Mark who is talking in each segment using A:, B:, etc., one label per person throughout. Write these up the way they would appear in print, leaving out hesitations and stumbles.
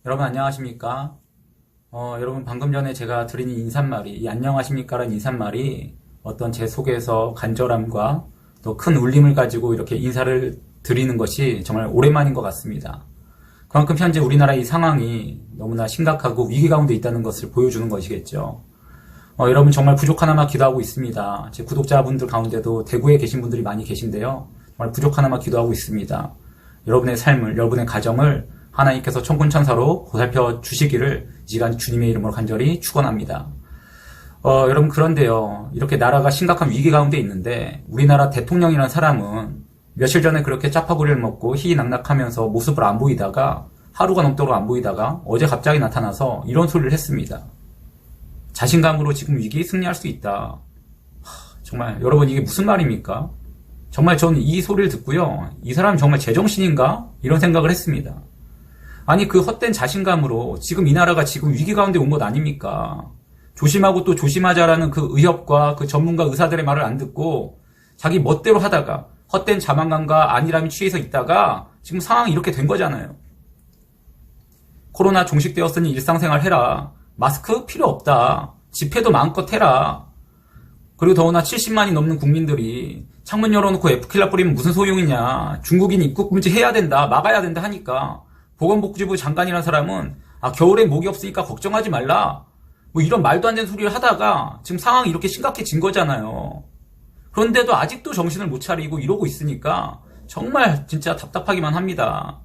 A: 여러분 안녕하십니까? 여러분 방금 전에 제가 드린 이 인사말이, 이 안녕하십니까라는 인사말이 어떤 제 속에서 간절함과 또 큰 울림을 가지고 이렇게 인사를 드리는 것이 정말 오랜만인 것 같습니다. 그만큼 현재 우리나라 이 상황이 너무나 심각하고 위기 가운데 있다는 것을 보여주는 것이겠죠. 여러분 정말 부족 하나마 기도하고 있습니다. 제 구독자분들 가운데도 대구에 계신 분들이 많이 계신데요. 정말 부족 하나마 기도하고 있습니다. 여러분의 삶을, 여러분의 가정을 하나님께서 천군천사로 보살펴 주시기를 이 시간 주님의 이름으로 간절히 축원합니다. 여러분 그런데요, 이렇게 나라가 심각한 위기 가운데 있는데 우리나라 대통령이라는 사람은 며칠 전에 그렇게 짜파구리를 먹고 희희낙낙하면서 모습을 안 보이다가 하루가 넘도록 안 보이다가 어제 갑자기 나타나서 이런 소리를 했습니다. 자신감으로 지금 위기에 승리할 수 있다. 정말 여러분 이게 무슨 말입니까? 정말 저는 이 소리를 듣고요, 이 사람이 정말 제정신인가? 이런 생각을 했습니다. 아니 그 헛된 자신감으로 지금 이 나라가 지금 위기 가운데 온 것 아닙니까? 조심하고 또 조심하자라는 그 의협과 그 전문가 의사들의 말을 안 듣고 자기 멋대로 하다가 헛된 자만감과 안일함이 취해서 있다가 지금 상황이 이렇게 된 거잖아요. 코로나 종식되었으니 일상생활 해라. 마스크 필요 없다. 집회도 마음껏 해라. 그리고 더구나 70만이 넘는 국민들이 창문 열어놓고 F킬라 뿌리면 무슨 소용이냐. 중국인 입국 금지 해야 된다. 막아야 된다 하니까 보건복지부 장관이라는 사람은 겨울에 목이 없으니까 걱정하지 말라. 뭐 이런 말도 안 되는 소리를 하다가 지금 상황이 이렇게 심각해진 거잖아요. 그런데도 아직도 정신을 못 차리고 이러고 있으니까 정말 진짜 답답하기만 합니다.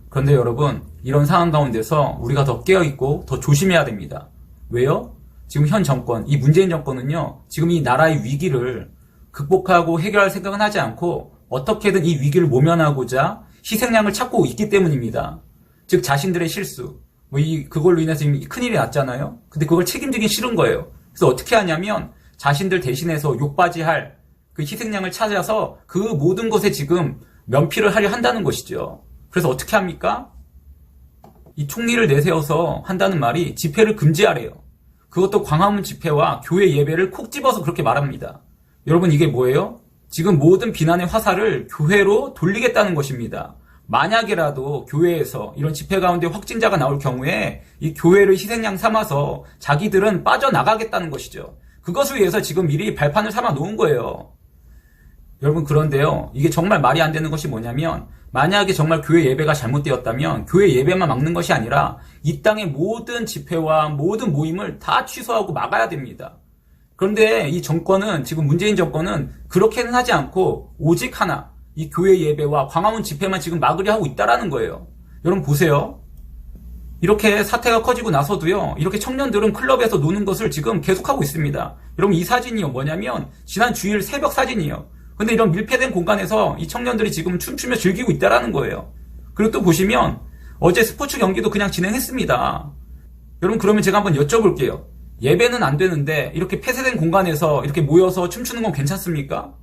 A: 그런데 여러분 이런 상황 가운데서 우리가 더 깨어있고 더 조심해야 됩니다. 왜요? 지금 현 정권, 이 문재인 정권은요, 지금 이 나라의 위기를 극복하고 해결할 생각은 하지 않고 어떻게든 이 위기를 모면하고자 희생양을 찾고 있기 때문입니다. 즉 자신들의 실수, 그걸로 인해서 지금 큰일이 났잖아요. 근데 그걸 책임지기 싫은 거예요. 그래서 어떻게 하냐면 자신들 대신해서 욕바지할 그 희생양을 찾아서 그 모든 것에 지금 면피를 하려 한다는 것이죠. 그래서 어떻게 합니까? 이 총리를 내세워서 한다는 말이 집회를 금지하래요. 그것도 광화문 집회와 교회 예배를 콕 집어서 그렇게 말합니다. 여러분 이게 뭐예요? 지금 모든 비난의 화살을 교회로 돌리겠다는 것입니다. 만약에라도 교회에서 이런 집회 가운데 확진자가 나올 경우에 이 교회를 희생양 삼아서 자기들은 빠져나가겠다는 것이죠. 그것을 위해서 지금 미리 발판을 삼아 놓은 거예요. 여러분 그런데요, 이게 정말 말이 안 되는 것이 뭐냐면 만약에 정말 교회 예배가 잘못되었다면 교회 예배만 막는 것이 아니라 이 땅의 모든 집회와 모든 모임을 다 취소하고 막아야 됩니다. 그런데 이 정권은, 지금 문재인 정권은 그렇게는 하지 않고 오직 하나, 이 교회 예배와 광화문 집회만 지금 막으려 하고 있다라는 거예요. 여러분 보세요. 이렇게 사태가 커지고 나서도요, 이렇게 청년들은 클럽에서 노는 것을 지금 계속하고 있습니다. 여러분 이 사진이요, 뭐냐면 지난 주일 새벽 사진이에요. 근데 이런 밀폐된 공간에서 이 청년들이 지금 춤추며 즐기고 있다라는 거예요. 그리고 또 보시면 어제 스포츠 경기도 그냥 진행했습니다. 여러분 그러면 제가 한번 여쭤볼게요. 예배는 안 되는데 이렇게 폐쇄된 공간에서 이렇게 모여서 춤추는 건 괜찮습니까?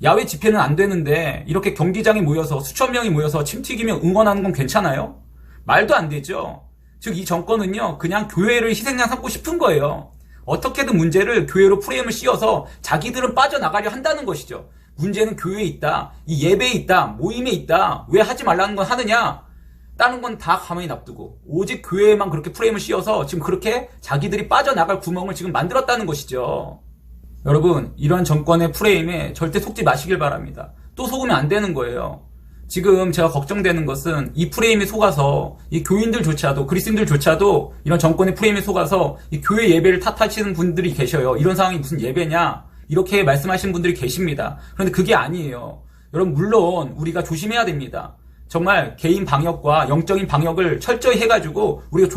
A: 야외 집회는 안 되는데 이렇게 경기장에 모여서 수천 명이 모여서 침 튀기며 응원하는 건 괜찮아요? 말도 안 되죠. 즉 이 정권은요, 그냥 교회를 희생양 삼고 싶은 거예요. 어떻게든 문제를 교회로 프레임을 씌워서 자기들은 빠져나가려 한다는 것이죠. 문제는 교회에 있다, 이 예배에 있다, 모임에 있다, 왜 하지 말라는 건 하느냐, 다른 건 다 가만히 놔두고 오직 교회에만 그렇게 프레임을 씌워서 지금 그렇게 자기들이 빠져나갈 구멍을 지금 만들었다는 것이죠. 여러분 이런 정권의 프레임에 절대 속지 마시길 바랍니다. 또 속으면 안 되는 거예요. 지금 제가 걱정되는 것은 이 프레임에 속아서 이 교인들조차도, 그리스도인들조차도 이런 정권의 프레임에 속아서 이 교회 예배를 탓하시는 분들이 계셔요. 이런 상황이 무슨 예배냐, 이렇게 말씀하시는 분들이 계십니다. 그런데 그게 아니에요. 여러분 물론 우리가 조심해야 됩니다. 정말 개인 방역과 영적인 방역을 철저히 해가지고 우리가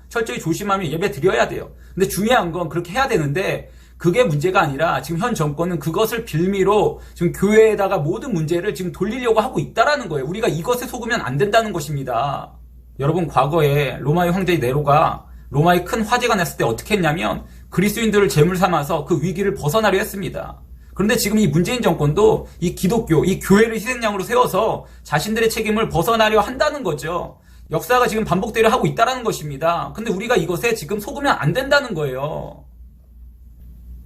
A: 철저히 조심하며 예배 드려야 돼요. 근데 중요한 건 그렇게 해야 되는데 그게 문제가 아니라 지금 현 정권은 그것을 빌미로 지금 교회에다가 모든 문제를 지금 돌리려고 하고 있다라는 거예요. 우리가 이것에 속으면 안 된다는 것입니다. 여러분 과거에 로마의 황제 네로가 로마에 큰 화재가 났을 때 어떻게 했냐면 그리스도인들을 제물 삼아서 그 위기를 벗어나려 했습니다. 그런데 지금 이 문재인 정권도 이 기독교, 이 교회를 희생양으로 세워서 자신들의 책임을 벗어나려 한다는 거죠. 역사가 지금 반복되려 하고 있다는 것입니다. 근데 우리가 이것에 지금 속으면 안 된다는 거예요.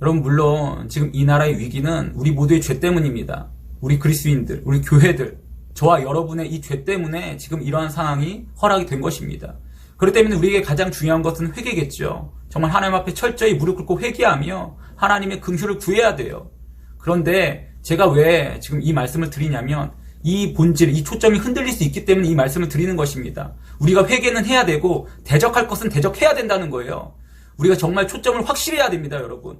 A: 여러분 물론 지금 이 나라의 위기는 우리 모두의 죄 때문입니다. 우리 그리스도인들, 우리 교회들, 저와 여러분의 이 죄 때문에 지금 이러한 상황이 허락이 된 것입니다. 그렇기 때문에 우리에게 가장 중요한 것은 회개겠죠. 정말 하나님 앞에 철저히 무릎 꿇고 회개하며 하나님의 긍휼을 구해야 돼요. 그런데 제가 왜 지금 이 말씀을 드리냐면 이 본질, 이 초점이 흔들릴 수 있기 때문에 이 말씀을 드리는 것입니다. 우리가 회개는 해야 되고 대적할 것은 대적해야 된다는 거예요. 우리가 정말 초점을 확실해야 됩니다, 여러분.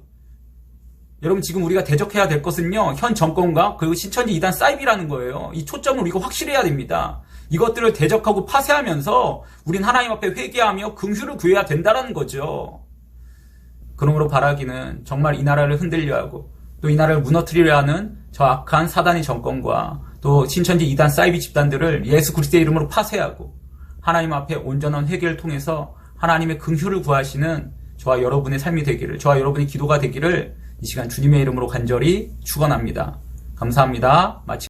A: 여러분, 지금 우리가 대적해야 될 것은요, 현 정권과 그리고 신천지 이단 사이비라는 거예요. 이 초점을 우리가 확실해야 됩니다. 이것들을 대적하고 파쇄하면서 우린 하나님 앞에 회개하며 긍휼을 구해야 된다는 거죠. 그러므로 바라기는 정말 이 나라를 흔들려 하고 또 이 나라를 무너뜨리려 하는 저 악한 사단의 정권과 또 신천지 이단 사이비 집단들을 예수 그리스도의 이름으로 파쇄하고 하나님 앞에 온전한 회개를 통해서 하나님의 긍휼을 구하시는 저와 여러분의 삶이 되기를, 저와 여러분의 기도가 되기를 이 시간 주님의 이름으로 간절히 축원합니다. 감사합니다. 마치